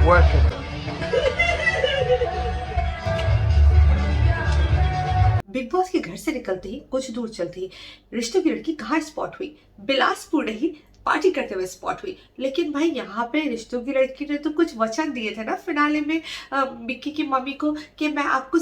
working. Big boss के घर से निकलते ही कुछ दूर चलते ही रिश्तों की लड़की कहाँ स्पॉट हुई? बिलासपुर नहीं, पार्टी करते हुए स्पॉट हुई। लेकिन भाई यहाँ पे रिश्तों की लड़की ने तो कुछ वचन दिए थे ना फिनाले में मिक्की की मम्मी को कि मैं आपको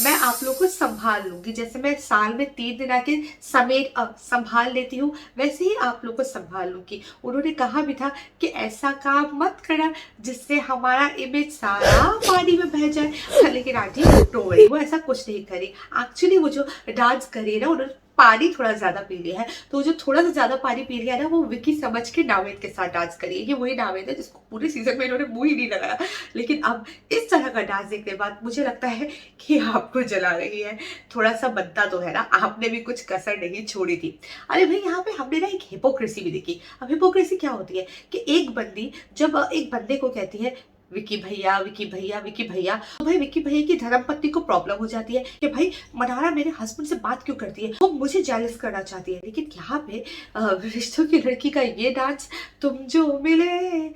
मैं आप लोग को संभाल लूंगी। जैसे मैं साल में 3 दिन आके संभाल लेती हूँ, वैसे ही आप लोग को संभाल लूंगी। उन्होंने कहा भी था कि ऐसा काम मत करना जिससे हमारा इमेज सारा पानी में बह जाए। लेकिन आंटी डोंट वरी, वो ऐसा कुछ नहीं करी। एक्चुअली वो जो डांस करी ना, उन्होंने पानी थोड़ा ज्यादा पी लिया है, तो जो थोड़ा सा ज्यादा पानी पी लिया है ना, वो विकी समझ के नावेद के साथ डांस करी है। ये वही नावेद है जिसको पूरे सीजन में इन्होंने मुंह ही नहीं लगाया, लेकिन अब इस तरह का डांस देखने के बाद मुझे लगता है कि आपको जला रही है। थोड़ा सा बनता तो है ना, आपने भी कुछ कसर नहीं छोड़ी थी। अरे भाई, यहाँ पे हमने ना एक हिपोक्रेसी भी देखी। अब हिपोक्रेसी क्या होती है कि एक बंदी जब एक बंदे को कहती है विकी भैया विकी भैया विकी भैया, तो भाई विकी भैया की धर्मपत्नी को प्रॉब्लम हो जाती है कि भाई मनारा मेरे हस्बैंड से बात क्यों करती है, वो मुझे जेलस करना चाहती है। लेकिन यहाँ पे रिश्तों की लड़की का ये डांस, तुम जो मिले,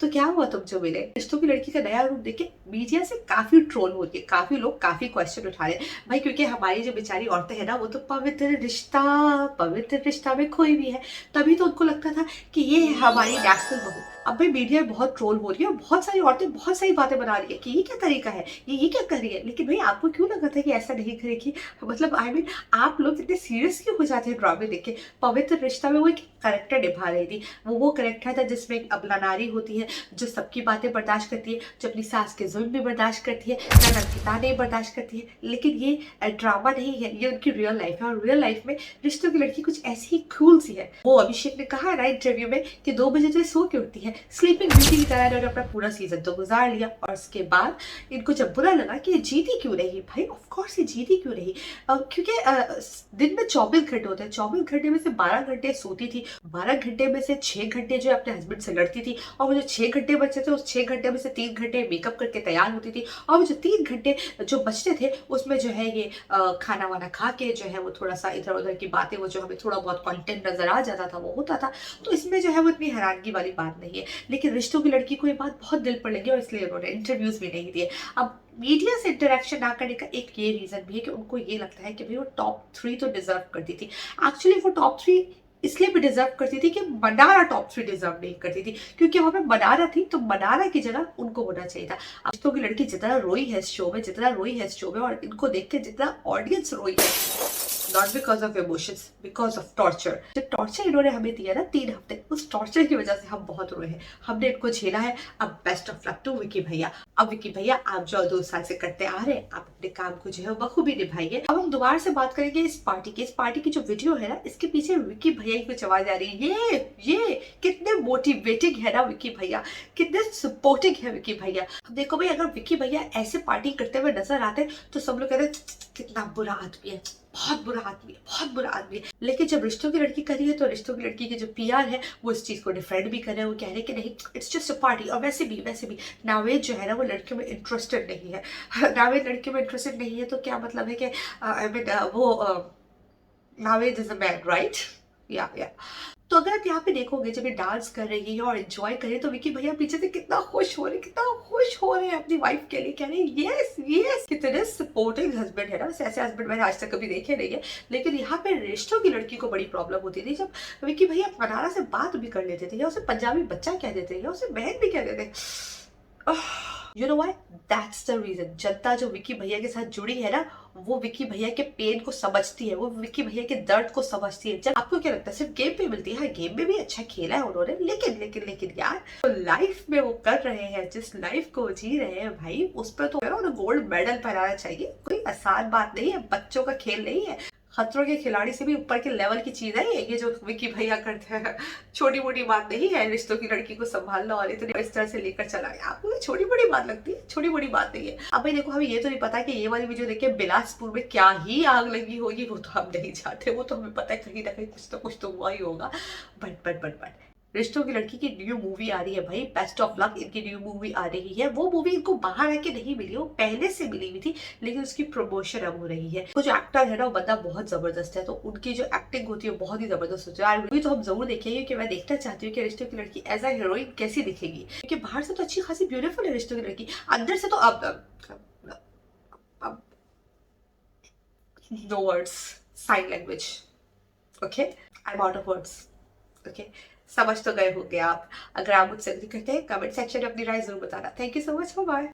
तो क्या हुआ तुम जो मिले। रिश्तों की लड़की का नया रूप देख के मीडिया से काफी ट्रोल हो रही है, काफी लोग काफी क्वेश्चन उठा रहे हैं भाई, क्योंकि हमारी जो बेचारी औरतें हैं ना, वो तो पवित्र रिश्ता में खोई भी है। तभी तो उनको लगता था कि ये है हमारी नेशनल बहू। अब भाई मीडिया बहुत ट्रोल हो रही है और बहुत सारी औरतें बहुत सारी बातें बना रही है कि ये क्या तरीका है, ये क्या कर रही है। लेकिन भाई आपको क्यों लगा था कि ऐसा नहीं करेगी? मतलब आई मीन आप लोग इतने सीरियस क्यों हो जाते हैं ड्रामे देख के? पवित्र रिश्ता में वो एक करेक्टर निभा रही थी, वो करेक्टर था जिसमें एक अबला नारी होती है जो सबकी बातें बर्दाश्त करती है, जो अपनी सास के जुल्म भी बर्दाश्त करती है, ननद की ताने बर्दाश्त करती है। लेकिन ये ड्रामा नहीं है, ये उनकी रियल लाइफ है। और रियल लाइफ में रिश्तों की लड़की कुछ ऐसी ही कूल सी है। वो अभिषेक ने कहा ना इंटरव्यू में कि 2 बजे तो सो के उठती है, स्लीपिंग ब्यूटी की तरह इन्होंने अपना पूरा सीजन तो गुजार लिया। और उसके बाद इनको जब बुरा लगा कि ये जीती क्यों नहीं, भाई ऑफकोर्स ये जीती क्यों नहीं, क्योंकि दिन में 24 घंटे होते हैं, 24 घंटे में से 12 घंटे सोती थी, 12 घंटे में से 6 घंटे जो अपने हस्बैंड से लड़ती थी, और वो जो 6 घंटे बचे थे उस 6 घंटे में से 3 घंटे मेकअप करके तैयार होती थी, और वो जो 3 घंटे जो बचते थे उसमें जो है ये खाना वाना खा के जो है वो थोड़ा सा इधर उधर की बातें, वो जो हमें थोड़ा बहुत कंटेंट नजर आ जाता था वो होता था। तो इसमें जो है वो इतनी हैरानगी वाली बात नहीं है। लेकिन रिश्तों की लड़की को ये बात बहुत दिल पर लगी और इसलिए उन्होंने इंटरव्यूज भी नहीं दिए। अब मीडिया से इंटरेक्शन ना करने का एक ये रीजन भी है कि उनको ये लगता है कि भाई वो टॉप 3 तो डिजर्व करती थी। एक्चुअली वो टॉप 3 इसलिए भी डिजर्व करती थी कि मनारा टॉप 3 डिजर्व नहीं करती थी, क्योंकि वहां पे मनारा थी तो मनारा की जगह उनको होना चाहिए था। अब रिश्तों की लड़की जितना रोई है इस शो में, और इनको देख के जितना ऑडियंस रोई है, not because of emotions, because of torture. जो टॉर्चर इन्होंने हमें दिया ना 3 हफ्ते, उस टॉर्चर की वजह से हम बहुत रोए हैं, हमने इनको झेला है। अब best of luck to Vicky भैया। अब विकी भैया आप जो 2 साल से करते आ रहे हैं, आप अपने काम को जो है बखूबी निभाइए। अब हम दोबारा से बात करेंगे इस पार्टी की जो वीडियो है ना, इसके पीछे विकी भैया की कुछ आवाज आ रही है। ये कितने मोटिवेटिंग है ना विकी भैया, कितने सपोर्टिंग है विकी भैया। अब देखो भाई, अगर विकी भैया ऐसे पार्टी करते हुए नजर आते तो सब लोग कहते कितना बुरा आदमी है, बहुत बुरा आदमी है। लेकिन जब रिश्तों की लड़की करी है तो रिश्तों की लड़की के जो पीआर है वो इस चीज को डिफेंड भी कर रहे हैं। वो कह रहे हैं कि नहीं, इट्स जस्ट अ पार्टी। और वैसे भी नावेद जो है ना वो लड़कियों में इंटरेस्टेड नहीं है। नावेद लड़कियों में इंटरेस्टेड नहीं है तो क्या मतलब है कि आई मीन वो Naved is a man, right? या तो अगर आप यहाँ पे देखोगे जब ये डांस कर रही है और एंजॉय कर रही है तो विकी भैया पीछे से कितना खुश हो रहे हैं अपनी वाइफ के लिए, कह रहे हैं यस। कितने सपोर्टिंग हस्बैंड है ना। ऐसे हस्बैंड मैंने आज तक कभी देखे नहीं है। लेकिन यहाँ पे रिश्तों की लड़की को बड़ी प्रॉब्लम होती थी जब विकी भैया मनारा से बात भी कर लेते थे, या उसे पंजाबी बच्चा कह देते थे, या उसे बहन भी कह देते। You know why? That's the reason. जनता जो विकी भैया के साथ जुड़ी है ना, वो विकी भैया के पेन को समझती है, वो विकी भैया के दर्द को समझती है। जब आपको क्या लगता है सिर्फ गेम पे मिलती है? हाँ, गेम में भी अच्छा खेला है उन्होंने, लेकिन यार तो लाइफ में वो कर रहे हैं, जिस लाइफ को जी रहे हैं भाई, उस पर तो उन्हें गोल्ड मेडल पहनाना चाहिए। कोई आसान बात नहीं है, बच्चों का खेल नहीं है। खतरों के खिलाड़ी से भी ऊपर के लेवल की चीज है ये जो विकी भैया करते हैं। छोटी मोटी बात नहीं है रिश्तों की लड़की को संभालना और इतने इस तरह से लेकर चला है। आपको छोटी मोटी बात लगती है? छोटी मोटी बात नहीं है। अब भाई देखो, हमें ये तो नहीं पता कि ये वाली वीडियो देखिए बिलासपुर में क्या ही आग लगी होगी, वो तो हम नहीं जानते। वो तो हमें पता है कहीं ना कहीं कुछ तो हुआ ही होगा। बट रिश्तों की लड़की की न्यू मूवी आ रही है भाई, बेस्ट ऑफ लक, इनकी न्यू मूवी आ रही है। वो मूवी इनको बाहर आके नहीं मिली, वो पहले से मिली हुई थी, लेकिन उसकी प्रमोशन अब हो रही है। वो जो एक्टर है ना, वो बंदा बहुत जबरदस्त है, तो उनकी जो एक्टिंग होती है बहुत ही जबरदस्त होती है यार। मूवी तो हम जरूर देखेंगे, कि मैं देखना चाहती हूँ कि रिश्तों की लड़की एज अ हीरोइन कैसी दिखेगी, क्योंकि बाहर से तो अच्छी खासी ब्यूटीफुल है रिश्तों की लड़की, अंदर से तो अब no words, sign language, okay, I am out of words, okay. समझ तो गए होंगे आप। अगर आप मुझसे एग्री करते हैं, कमेंट सेक्शन में अपनी राय जरूर बताना। Thank you so much, bye.